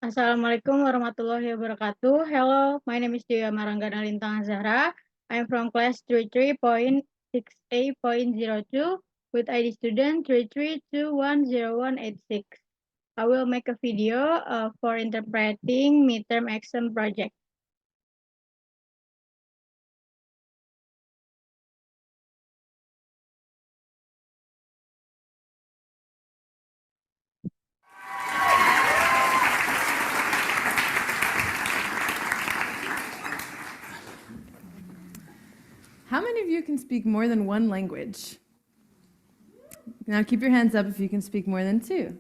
Assalamualaikum warahmatullahi wabarakatuh. Hello, my name is Dewa Maranggana Lintang Zahra. I'm from class 33.6A.02 with ID student 33210186. I will make a video for interpreting midterm exam project. How many of you can speak more than one language? Now keep your hands up if you can speak more than two.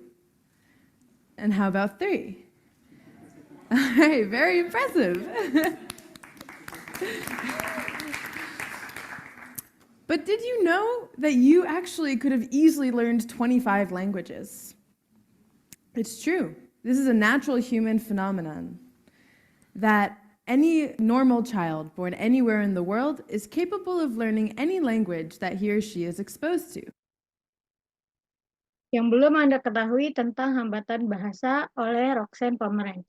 And how about three? All right, very impressive. But did you know that you actually could have easily learned 25 languages? It's true. This is a natural human phenomenon that any normal child born anywhere in the world is capable of learning any language that he or she is exposed to. Yang belum Anda ketahui tentang hambatan bahasa oleh Roxanne Pomeranz.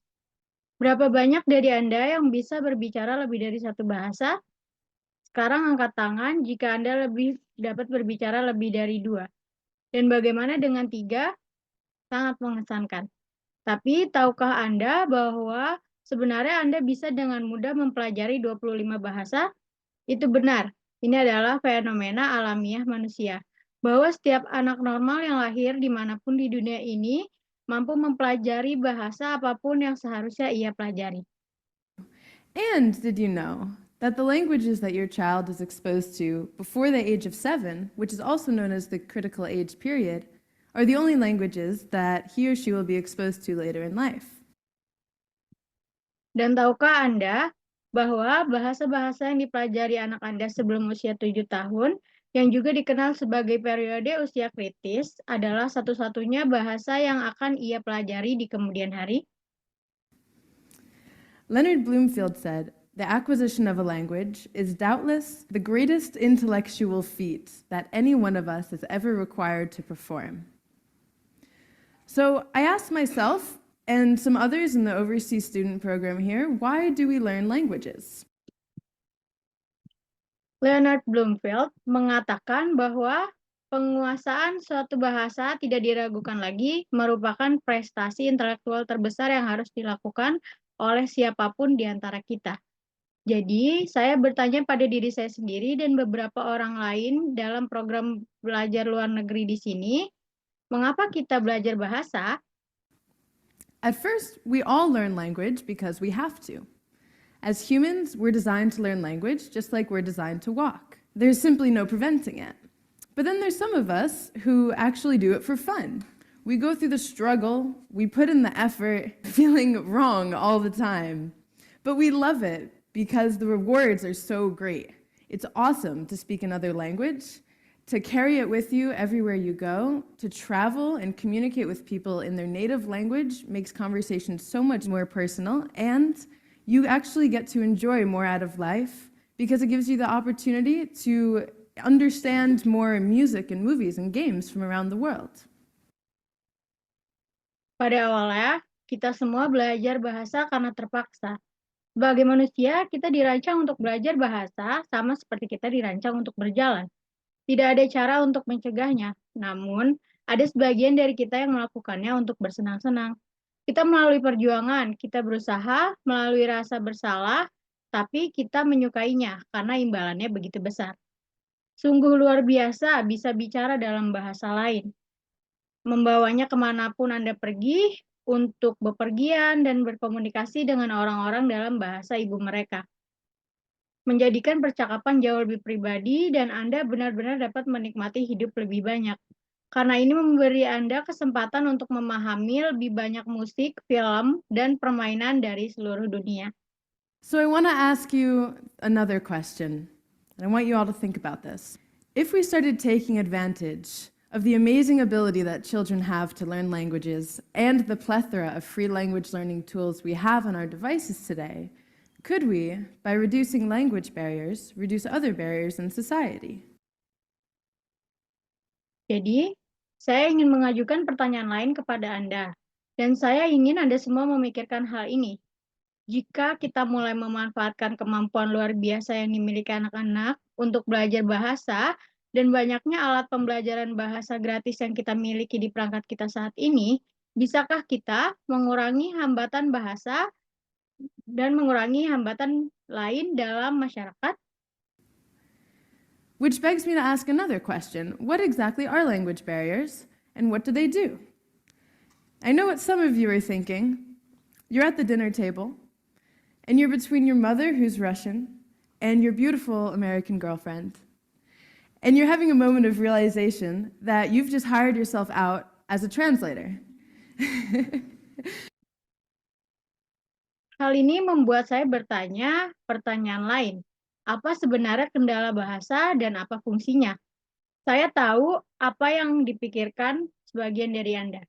Berapa banyak dari Anda yang bisa berbicara lebih dari satu bahasa? Sekarang angkat tangan jika Anda dapat berbicara lebih dari 2. Dan bagaimana dengan 3? Sangat mengesankan. Tapi tahukah Anda bahwa sebenarnya Anda bisa dengan mudah mempelajari 25 bahasa? Itu benar. Ini adalah fenomena alamiah manusia. Bahwa setiap anak normal yang lahir dimanapun di dunia ini mampu mempelajari bahasa apapun yang seharusnya ia pelajari. And did you know that the languages that your child is exposed to before the age of 7, which is also known as the critical age period, are the only languages that he or she will be exposed to later in life? Dan tahukah Anda bahwa bahasa-bahasa yang dipelajari anak Anda sebelum usia 7 tahun, yang juga dikenal sebagai periode usia kritis, adalah satu-satunya bahasa yang akan ia pelajari di kemudian hari? Leonard Bloomfield said, "The acquisition of a language is doubtless the greatest intellectual feat that any one of us is ever required to perform." So I asked myself and some others in the overseas student program here, why do we learn languages? Leonard Bloomfield mengatakan bahwa penguasaan suatu bahasa tidak diragukan lagi merupakan prestasi intelektual terbesar yang harus dilakukan oleh siapapun di antara kita. Jadi, saya bertanya pada diri saya sendiri dan beberapa orang lain dalam program belajar luar negeri di sini, mengapa kita belajar bahasa? At first, we all learn language because we have to. As humans, we're designed to learn language just like we're designed to walk. There's simply no preventing it. But then there's some of us who actually do it for fun. We go through the struggle, we put in the effort, feeling wrong all the time. But we love it because the rewards are so great. It's awesome to speak another language, to carry it with you everywhere you go, to travel and communicate with people in their native language makes conversation so much more personal, and you actually get to enjoy more out of life because it gives you the opportunity to understand more music and movies and games from around the world. Pada awalnya, kita semua belajar bahasa karena terpaksa. Sebagai manusia, kita dirancang untuk belajar bahasa sama seperti kita dirancang untuk berjalan. Tidak ada cara untuk mencegahnya, namun ada sebagian dari kita yang melakukannya untuk bersenang-senang. Kita melalui perjuangan, kita berusaha melalui rasa bersalah, tapi kita menyukainya karena imbalannya begitu besar. Sungguh luar biasa bisa bicara dalam bahasa lain. Membawanya kemanapun Anda pergi, untuk bepergian dan berkomunikasi dengan orang-orang dalam bahasa ibu mereka. Menjadikan percakapan jauh lebih pribadi dan Anda benar-benar dapat menikmati hidup lebih banyak. Karena ini memberi Anda kesempatan untuk memahami lebih banyak musik, film, dan permainan dari seluruh dunia. So I want to ask you another question, and I want you all to think about this. If we started taking advantage of the amazing ability that children have to learn languages and the plethora of free language learning tools we have on our devices today, could we, by reducing language barriers, reduce other barriers in society? Jadi, saya ingin mengajukan pertanyaan lain kepada Anda. Dan saya ingin Anda semua memikirkan hal ini. Jika kita mulai memanfaatkan kemampuan luar biasa yang dimiliki anak-anak untuk belajar bahasa, dan banyaknya alat pembelajaran bahasa gratis yang kita miliki di perangkat kita saat ini, bisakah kita mengurangi hambatan bahasa dan mengurangi hambatan lain dalam masyarakat? Which begs me to ask another question. What exactly are language barriers, and what do they do? I know what some of you are thinking. You're at the dinner table, and you're between your mother, who's Russian, and your beautiful American girlfriend. And you're having a moment of realization that you've just hired yourself out as a translator. Hal ini membuat saya bertanya pertanyaan lain. Apa sebenarnya kendala bahasa dan apa fungsinya? Saya tahu apa yang dipikirkan sebagian dari Anda.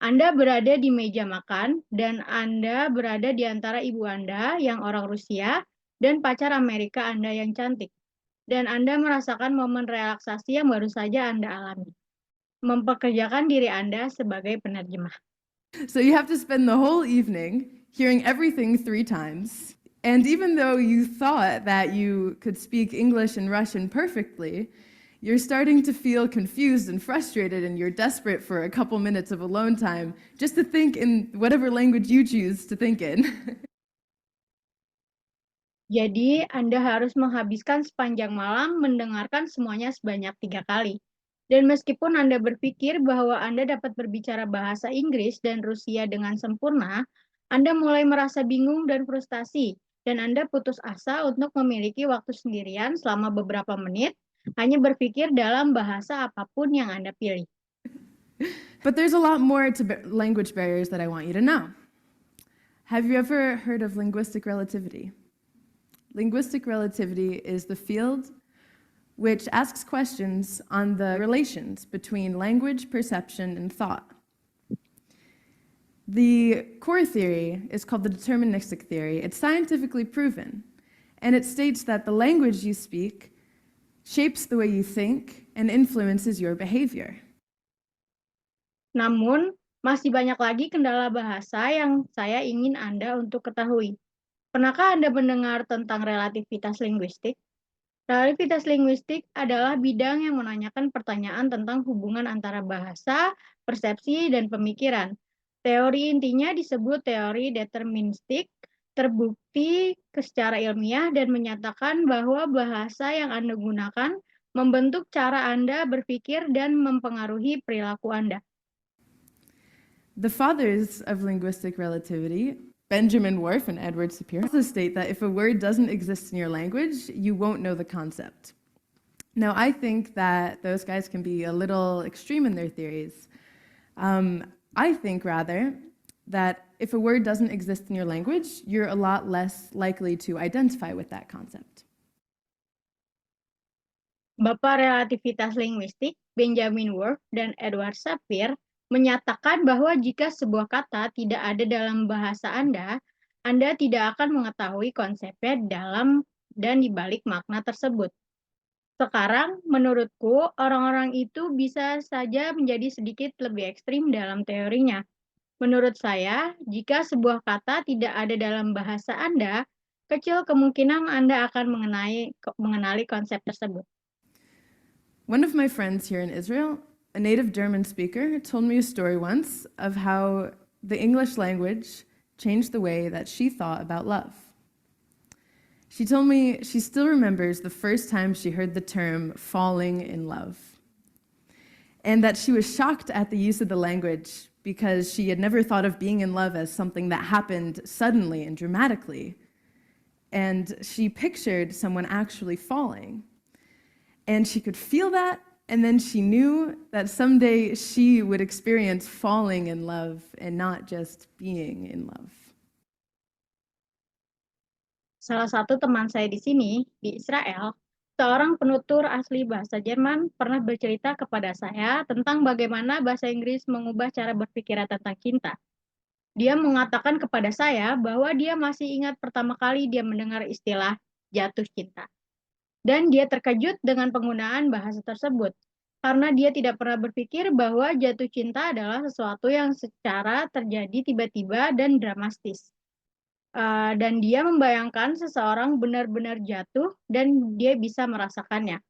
Anda berada di meja makan dan Anda berada di antara ibu Anda yang orang Rusia dan pacar Amerika Anda yang cantik. Dan Anda merasakan momen relaksasi yang baru saja Anda alami. Mempekerjakan diri Anda sebagai penerjemah. So you have to spend the whole evening hearing everything 3 times. And even though you thought that you could speak English and Russian perfectly, you're starting to feel confused and frustrated, and you're desperate for a couple minutes of alone time just to think in whatever language you choose to think in. Jadi, Anda harus menghabiskan sepanjang malam mendengarkan semuanya sebanyak 3 kali. Dan meskipun Anda berpikir bahwa Anda dapat berbicara bahasa Inggris dan Rusia dengan sempurna, Anda mulai merasa bingung dan frustasi, dan Anda putus asa untuk memiliki waktu sendirian selama beberapa menit, hanya berpikir dalam bahasa apapun yang Anda pilih. But there's a lot more to language barriers that I want you to know. Have you ever heard of linguistic relativity? Linguistic relativity is the field which asks questions on the relations between language, perception, and thought. The core theory is called the deterministic theory. It's scientifically proven, and it states that the language you speak shapes the way you think and influences your behavior. Namun, masih banyak lagi kendala bahasa yang saya ingin Anda untuk ketahui. Pernahkah Anda mendengar tentang relativitas linguistik? Relativitas linguistik adalah bidang yang menanyakan pertanyaan tentang hubungan antara bahasa, persepsi, dan pemikiran. Teori intinya disebut teori deterministik, terbukti secara ilmiah dan menyatakan bahwa bahasa yang Anda gunakan membentuk cara Anda berpikir dan mempengaruhi perilaku Anda. The fathers of linguistic relativity, Benjamin Whorf and Edward Sapir, also state that if a word doesn't exist in your language, you won't know the concept. Now, I think that those guys can be a little extreme in their theories. I think, rather, that if a word doesn't exist in your language, you're a lot less likely to identify with that concept. Bapak relativitas linguistik, Benjamin Whorf dan Edward Sapir, menyatakan bahwa jika sebuah kata tidak ada dalam bahasa Anda tidak akan mengetahui konsepnya dalam dan dibalik makna tersebut. Sekarang, menurutku, orang-orang itu bisa saja menjadi sedikit lebih ekstrim dalam teorinya. Menurut saya, jika sebuah kata tidak ada dalam bahasa Anda, kecil kemungkinan Anda akan mengenali konsep tersebut. One of my friends here in Israel, a native German speaker, told me a story once of how the English language changed the way that she thought about love. She told me she still remembers the first time she heard the term falling in love, and that she was shocked at the use of the language because she had never thought of being in love as something that happened suddenly and dramatically. And she pictured someone actually falling. And she could feel that, and then she knew that someday she would experience falling in love and not just being in love. Salah satu teman saya di sini, di Israel, seorang penutur asli bahasa Jerman pernah bercerita kepada saya tentang bagaimana bahasa Inggris mengubah cara berpikir tentang cinta. Dia mengatakan kepada saya bahwa dia masih ingat pertama kali dia mendengar istilah jatuh cinta. Dan dia terkejut dengan penggunaan bahasa tersebut. karena dia tidak pernah berpikir bahwa jatuh cinta adalah sesuatu yang secara terjadi tiba-tiba dan dramatis. Dan dia membayangkan seseorang benar-benar jatuh dan dia bisa merasakannya.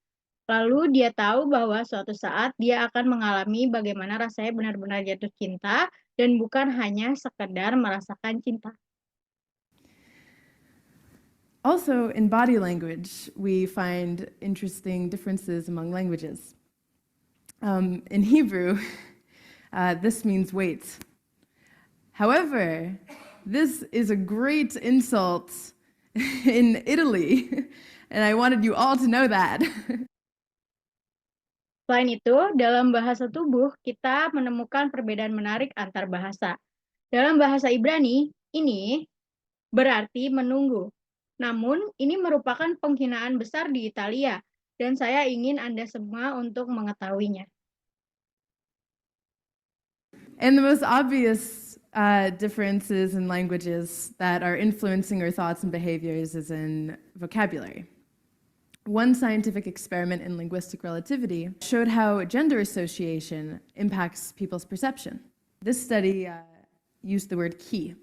Lalu dia tahu bahwa suatu saat dia akan mengalami bagaimana rasanya benar-benar jatuh cinta dan bukan hanya sekedar merasakan cinta. Also, in body language, we find interesting differences among languages. In Hebrew, this means wait. However, this is a great insult in Italy, and I wanted you all to know that. Selain itu, dalam bahasa tubuh, kita menemukan perbedaan menarik antar bahasa. Dalam bahasa Ibrani, ini berarti menunggu. Namun, ini merupakan penghinaan besar di Italia, dan saya ingin Anda semua untuk mengetahuinya. And the most obvious differences in languages that are influencing our thoughts and behaviors is in vocabulary. One scientific experiment in linguistic relativity showed how gender association impacts people's perception. This study used the word key,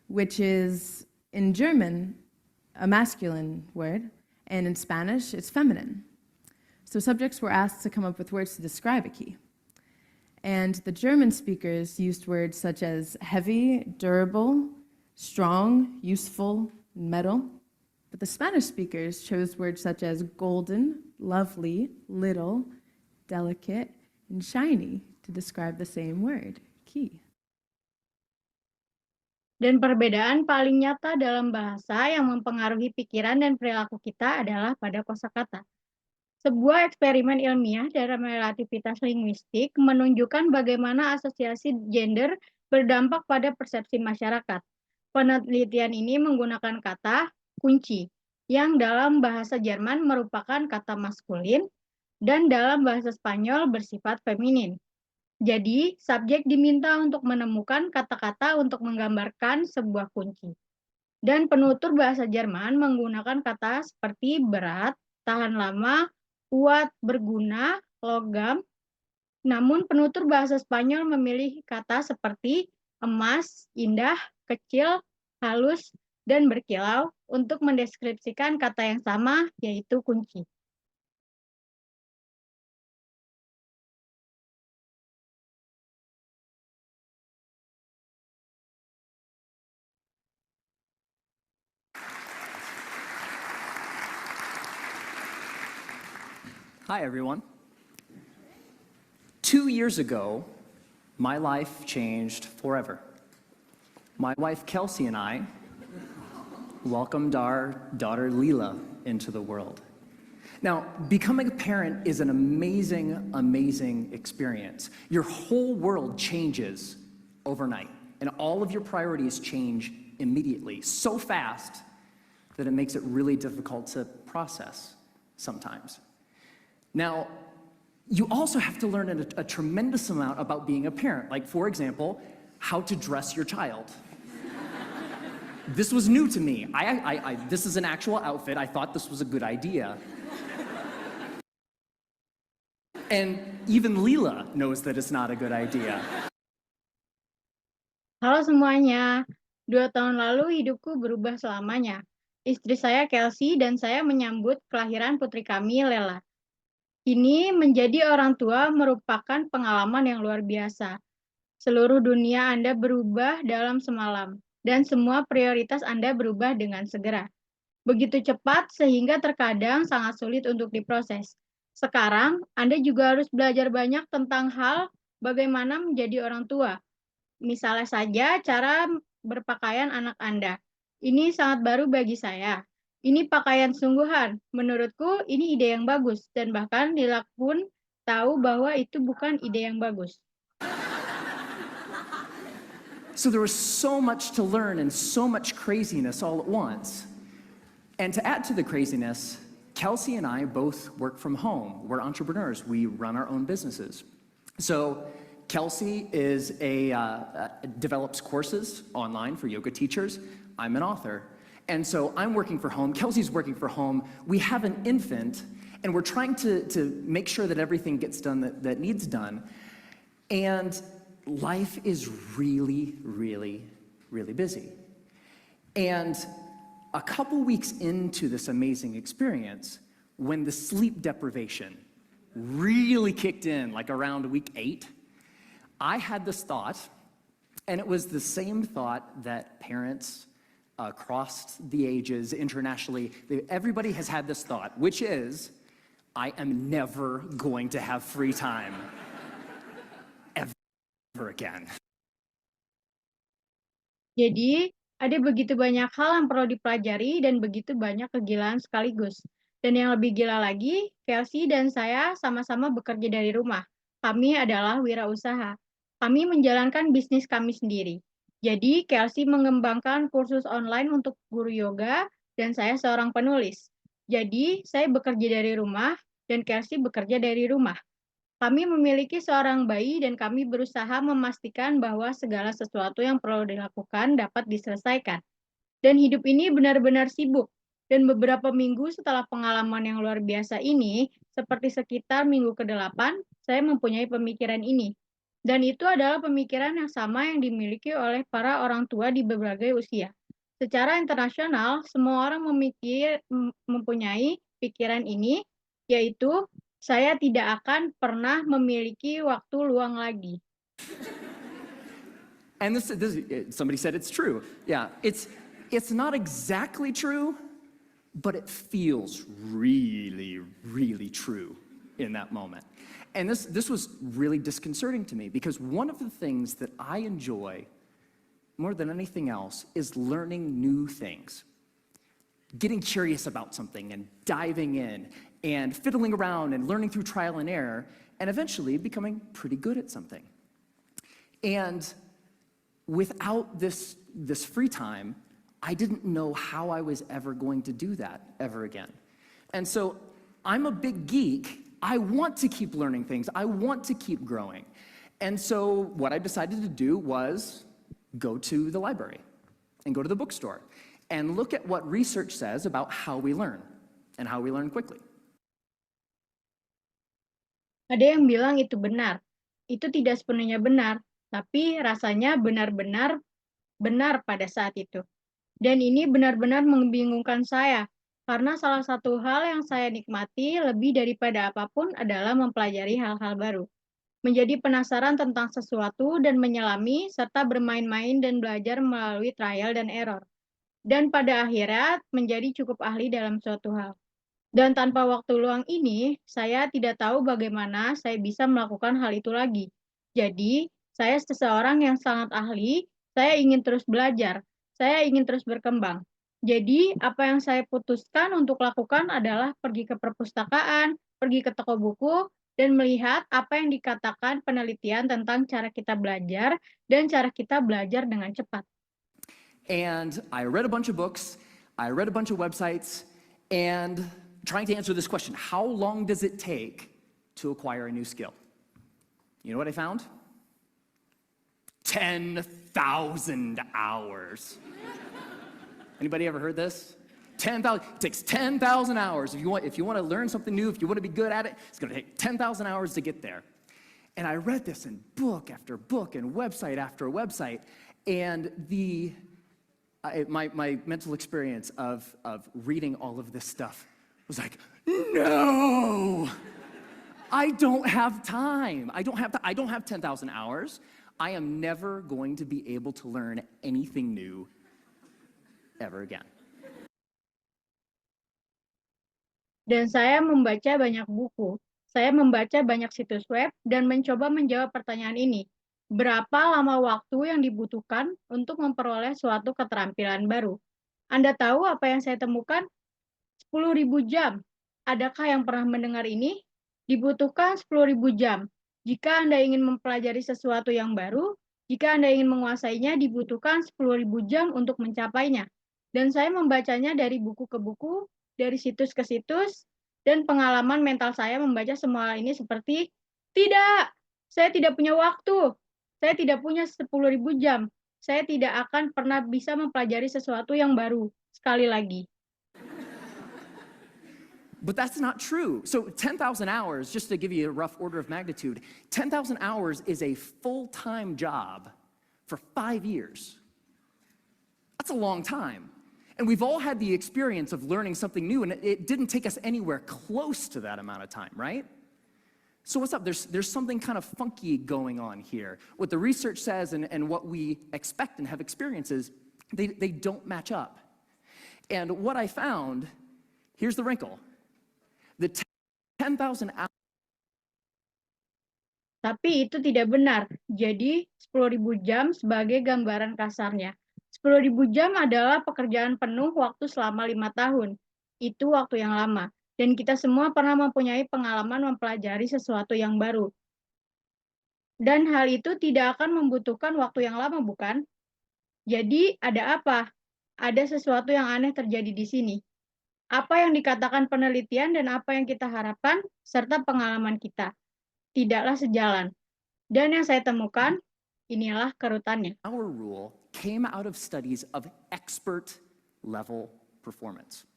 which is in German a masculine word, and in Spanish it's feminine. So subjects were asked to come up with words to describe a key. And the German speakers used words such as heavy, durable, strong, useful, metal. But the Spanish speakers chose words such as golden, lovely, little, delicate, and shiny to describe the same word, key. Dan perbedaan paling nyata dalam bahasa yang mempengaruhi pikiran dan perilaku kita adalah pada kosakata. Sebuah eksperimen ilmiah dalam relativitas linguistik menunjukkan bagaimana asosiasi gender berdampak pada persepsi masyarakat. Penelitian ini menggunakan kata kunci, yang dalam bahasa Jerman merupakan kata maskulin dan dalam bahasa Spanyol bersifat feminin. Jadi, subjek diminta untuk menemukan kata-kata untuk menggambarkan sebuah kunci. Dan penutur bahasa Jerman menggunakan kata seperti berat, tahan lama, kuat, berguna, logam. Namun penutur bahasa Spanyol memilih kata seperti emas, indah, kecil, halus, dan berkilau untuk mendeskripsikan kata yang sama, yaitu kunci. Hi, everyone. 2 years ago, my life changed forever. My wife, Kelsey, and I welcomed our daughter, Leela, into the world. Now, becoming a parent is an amazing, amazing experience. Your whole world changes overnight, and all of your priorities change immediately, so fast that it makes it really difficult to process sometimes. Now, you also have to learn a tremendous amount about being a parent, like, for example, how to dress your child. This was new to me. This is an actual outfit. I thought this was a good idea. And even Leela knows that it's not a good idea. Halo semuanya, 2 tahun lalu hidupku berubah selamanya. Istri saya Kelsey dan saya menyambut kelahiran putri kami, Lela. Ini menjadi orang tua merupakan pengalaman yang luar biasa. Seluruh dunia Anda berubah dalam semalam, dan semua prioritas Anda berubah dengan segera. Begitu cepat sehingga terkadang sangat sulit untuk diproses. Sekarang, Anda juga harus belajar banyak tentang hal bagaimana menjadi orang tua. Misalnya saja cara berpakaian anak Anda. Ini sangat baru bagi saya. Ini pakaian sungguhan. Menurutku ini ide yang bagus dan bahkan Lila pun tahu bahwa itu bukan ide yang bagus. So there was so much to learn and so much craziness all at once. And to add to the craziness, Kelsey and I both work from home. We're entrepreneurs. We run our own businesses. So Kelsey develops courses online for yoga teachers. I'm an author. And so I'm working from home. Kelsey's working from home. We have an infant. And we're trying to make sure that everything gets done that needs done. And life is really, really, really busy. And a couple weeks into this amazing experience, when the sleep deprivation really kicked in, like around week 8, I had this thought, and it was the same thought that parents across the ages internationally, everybody has had this thought, which is, I am never going to have free time ever again. Jadi, ada begitu banyak hal yang perlu dipelajari dan begitu banyak kegilaan sekaligus. Dan yang lebih gila lagi, Kelsey dan saya sama-sama bekerja dari rumah. Kami adalah wirausaha. Kami menjalankan bisnis kami sendiri. Jadi, Kelsey mengembangkan kursus online untuk guru yoga, dan saya seorang penulis. Jadi, saya bekerja dari rumah, dan Kelsey bekerja dari rumah. Kami memiliki seorang bayi dan kami berusaha memastikan bahwa segala sesuatu yang perlu dilakukan dapat diselesaikan. Dan hidup ini benar-benar sibuk. Dan beberapa minggu setelah pengalaman yang luar biasa ini, seperti sekitar minggu ke-8, saya mempunyai pemikiran ini. Dan itu adalah pemikiran yang sama yang dimiliki oleh para orang tua di berbagai usia. Secara internasional, semua orang mempunyai pikiran ini, yaitu saya tidak akan pernah memiliki waktu luang lagi. And somebody said it's true. Yeah, it's not exactly true, but it feels really, really true in that moment. And this was really disconcerting to me because one of the things that I enjoy more than anything else is learning new things. Getting curious about something and diving in and fiddling around and learning through trial and error and eventually becoming pretty good at something. And without this free time, I didn't know how I was ever going to do that ever again. And so I'm a big geek. I want to keep learning things. I want to keep growing. And so what I decided to do was go to the library and go to the bookstore and look at what research says about how we learn and how we learn quickly. Ada yang bilang itu benar. Itu tidak sepenuhnya benar, tapi rasanya benar-benar benar pada saat itu. Dan ini benar-benar membingungkan saya, karena salah satu hal yang saya nikmati lebih daripada apapun adalah mempelajari hal-hal baru. Menjadi penasaran tentang sesuatu dan menyelami, serta bermain-main dan belajar melalui trial dan error. Dan pada akhirnya menjadi cukup ahli dalam suatu hal. Dan tanpa waktu luang ini, saya tidak tahu bagaimana saya bisa melakukan hal itu lagi. Jadi, saya seseorang yang sangat ahli, saya ingin terus belajar, saya ingin terus berkembang. Jadi, apa yang saya putuskan untuk lakukan adalah pergi ke perpustakaan, pergi ke toko buku, dan melihat apa yang dikatakan penelitian tentang cara kita belajar dan cara kita belajar dengan cepat. And I read a bunch of books, I read a bunch of websites, and trying to answer this question, how long does it take to acquire a new skill? You know what I found? 10,000 hours. Anybody ever heard this? 10,000, it takes 10,000 hours. If you want to learn something new, if you want to be good at it, it's going to take 10,000 hours to get there. And I read this in book after book and website after website, and my mental experience of reading all of this stuff was like, no, I don't have time. I don't have 10,000 hours. I am never going to be able to learn anything new ever again. Dan saya membaca banyak buku, saya membaca banyak situs web, dan mencoba menjawab pertanyaan ini. Berapa lama waktu yang dibutuhkan untuk memperoleh suatu keterampilan baru? Anda tahu apa yang saya temukan? 10.000 jam. Adakah yang pernah mendengar ini? Dibutuhkan 10.000 jam. Jika Anda ingin mempelajari sesuatu yang baru, jika Anda ingin menguasainya, dibutuhkan 10.000 jam untuk mencapainya. Dan saya membacanya dari buku ke buku, dari situs ke situs, dan pengalaman mental saya membaca semua hal ini seperti, tidak, saya tidak punya waktu, saya tidak punya 10.000 jam, saya tidak akan pernah bisa mempelajari sesuatu yang baru, sekali lagi. But that's not true. So 10,000 hours, just to give you a rough order of magnitude, 10,000 hours is a full-time job for 5 years. That's a long time. And we've all had the experience of learning something new, and it didn't take us anywhere close to that amount of time, right? So what's up? There's something kind of funky going on here. What the research says and what we expect and have experiences, they don't match up. And what I found, here's the wrinkle. The 10,000 hours. Tapi itu tidak benar. Jadi 10.000 jam sebagai gambaran kasarnya. 10.000 jam adalah pekerjaan penuh waktu selama 5 tahun. Itu waktu yang lama. Dan kita semua pernah mempunyai pengalaman mempelajari sesuatu yang baru. Dan hal itu tidak akan membutuhkan waktu yang lama, bukan? Jadi, ada apa? Ada sesuatu yang aneh terjadi di sini. Apa yang dikatakan penelitian dan apa yang kita harapkan, serta pengalaman kita. Tidaklah sejalan. Dan yang saya temukan, inilah kerutannya. Our rule came out of studies of expert level performance.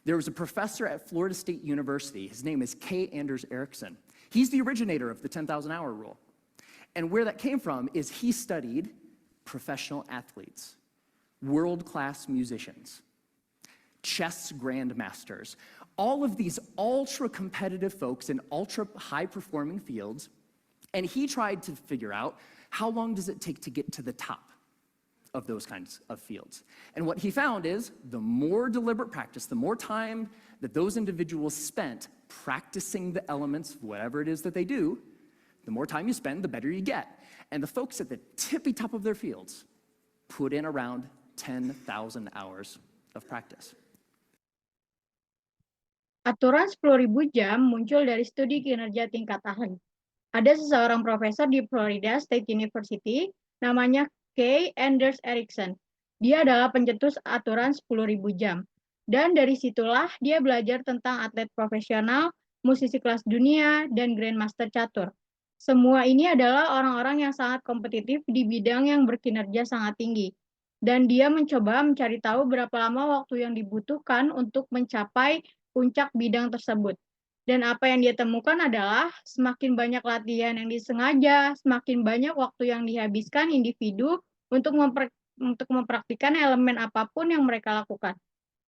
There was a professor at Florida State University. His name is K. Anders Ericsson. He's the originator of the 10,000-hour rule. And where that came from is he studied professional athletes, world-class musicians, chess grandmasters, all of these ultra-competitive folks in ultra-high-performing fields, and he tried to figure out how long does it take to get to the top of those kinds of fields. And what he found is the more deliberate practice, the more time that those individuals spent practicing the elements, whatever it is that they do, the more time you spend, the better you get. And the folks at the tippy top of their fields put in around 10,000 hours of practice. Aturan 10.000 jam muncul dari studi kinerja tingkat ahli. Ada seseorang profesor di Florida State University, namanya K. Anders Ericsson. Dia adalah pencetus aturan 10.000 jam. Dan dari situlah dia belajar tentang atlet profesional, musisi kelas dunia, dan grandmaster catur. Semua ini adalah orang-orang yang sangat kompetitif di bidang yang berkinerja sangat tinggi. Dan dia mencoba mencari tahu berapa lama waktu yang dibutuhkan untuk mencapai puncak bidang tersebut. Dan apa yang dia temukan adalah semakin banyak latihan yang disengaja, semakin banyak waktu yang dihabiskan individu untuk mempraktikkan elemen apapun yang mereka lakukan.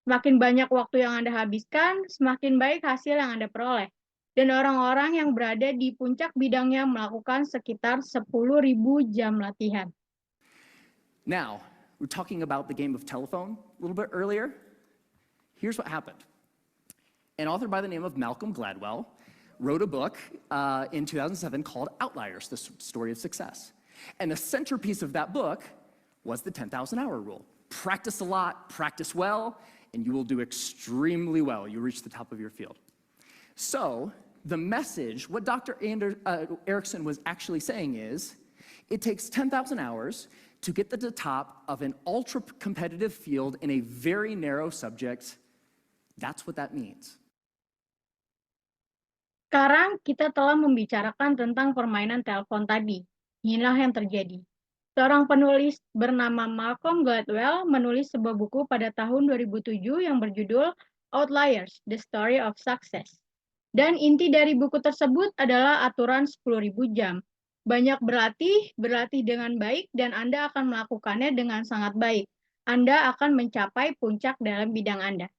Semakin banyak waktu yang Anda habiskan, semakin baik hasil yang Anda peroleh. Dan orang-orang yang berada di puncak bidangnya melakukan sekitar 10.000 jam latihan. Now, we're talking about the game of telephone a little bit earlier. Here's what happened. An author by the name of Malcolm Gladwell wrote a book in 2007 called Outliers, the Story of Success. And the centerpiece of that book was the 10,000-hour rule. Practice a lot, practice well, and you will do extremely well. You reach the top of your field. So the message, what Dr. Ericsson was actually saying is, it takes 10,000 hours to get to the top of an ultra-competitive field in a very narrow subject. That's what that means. Sekarang kita telah membicarakan tentang permainan telepon tadi. Inilah yang terjadi. Seorang penulis bernama Malcolm Gladwell menulis sebuah buku pada tahun 2007 yang berjudul Outliers, The Story of Success. Dan inti dari buku tersebut adalah aturan 10.000 jam. Banyak berlatih dengan baik, dan Anda akan melakukannya dengan sangat baik. Anda akan mencapai puncak dalam bidang Anda.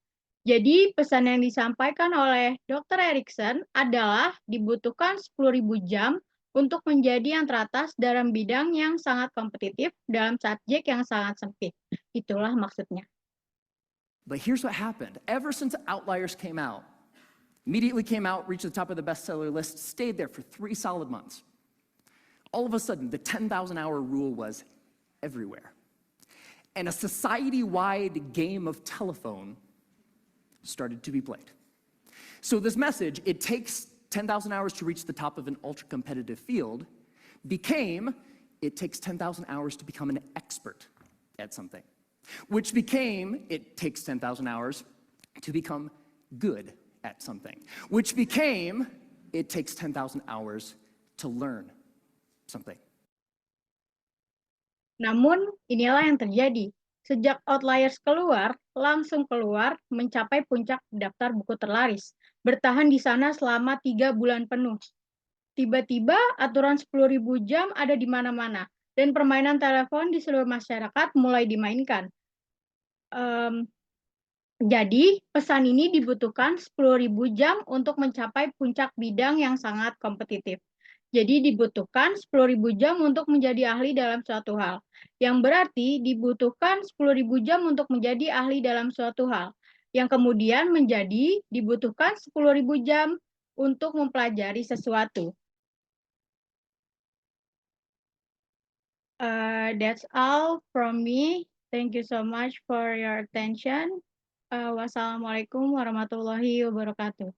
Jadi, pesan yang disampaikan oleh Dr. Ericsson adalah dibutuhkan 10.000 jam untuk menjadi yang teratas dalam bidang yang sangat kompetitif dalam subjek yang sangat sempit. Itulah maksudnya. But here's what happened. Ever since Outliers came out, immediately came out, reached the top of the bestseller list, stayed there for 3 solid months. All of a sudden, the 10,000-hour rule was everywhere. And a society-wide game of telephone started to be played. So this message, it takes 10,000 hours to reach the top of an ultra-competitive field, became, it takes 10,000 hours to become an expert at something, which became, it takes 10,000 hours to become good at something, which became, it takes 10,000 hours to learn something. Namun, inilah yang terjadi. Sejak Outliers keluar, langsung keluar mencapai puncak daftar buku terlaris. Bertahan di sana selama 3 bulan penuh. Tiba-tiba aturan 10.000 jam ada di mana-mana. Dan permainan telepon di seluruh masyarakat mulai dimainkan. Jadi, pesan ini dibutuhkan 10.000 jam untuk mencapai puncak bidang yang sangat kompetitif. Jadi dibutuhkan 10.000 jam untuk menjadi ahli dalam suatu hal. Yang berarti dibutuhkan 10.000 jam untuk menjadi ahli dalam suatu hal. Yang kemudian menjadi dibutuhkan 10.000 jam untuk mempelajari sesuatu. That's all from me. Thank you so much for your attention. Wassalamualaikum warahmatullahi wabarakatuh.